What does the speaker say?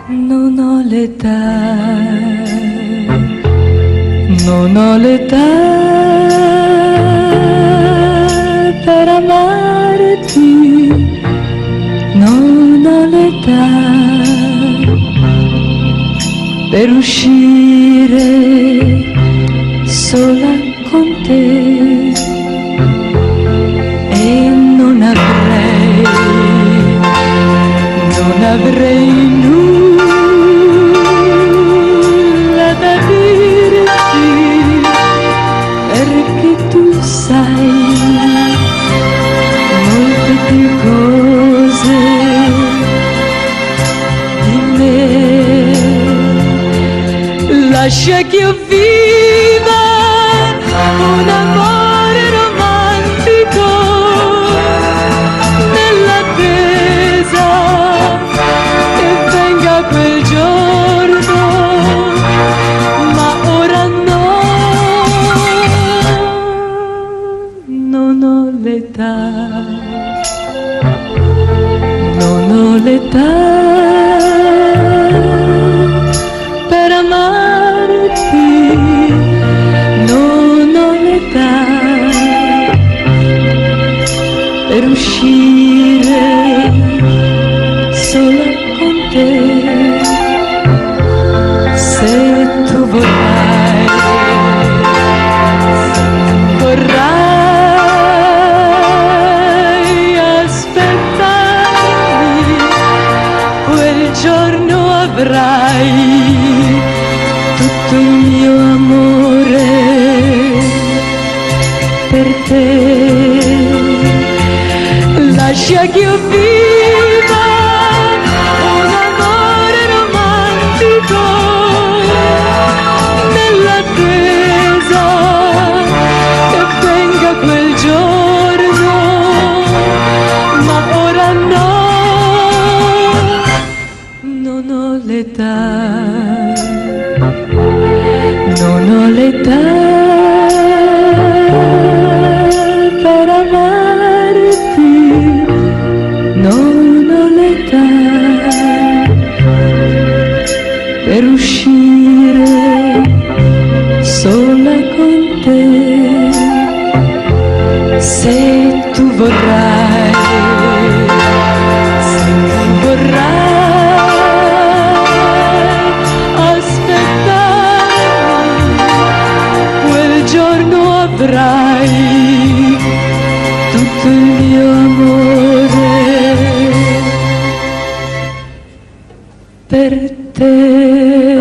Non ho l'età, non ho l'età per amarti, non ho l'età per uscire sola con te e non avrei nulla da dirti, perché tu sai molte più cose di me. Lascia che io viva un amore romantico nell'attesa che venga quel giorno, ma ora no, non ho l'età, non ho l'età per amarti, non ho l'età per uscire sola con te. Se tu vorrai aspettarmi, quel giorno avrai tutto il mio amore per te. Lascia che io viva un amore romantico nell'attesa che venga quel giorno, ma ora no, non ho l'età, non ho l'età per amarti, non ho l'età per uscire sola con te. Se tu vorrai aspettarmi, quel giorno avrai tutto il mio amore per te.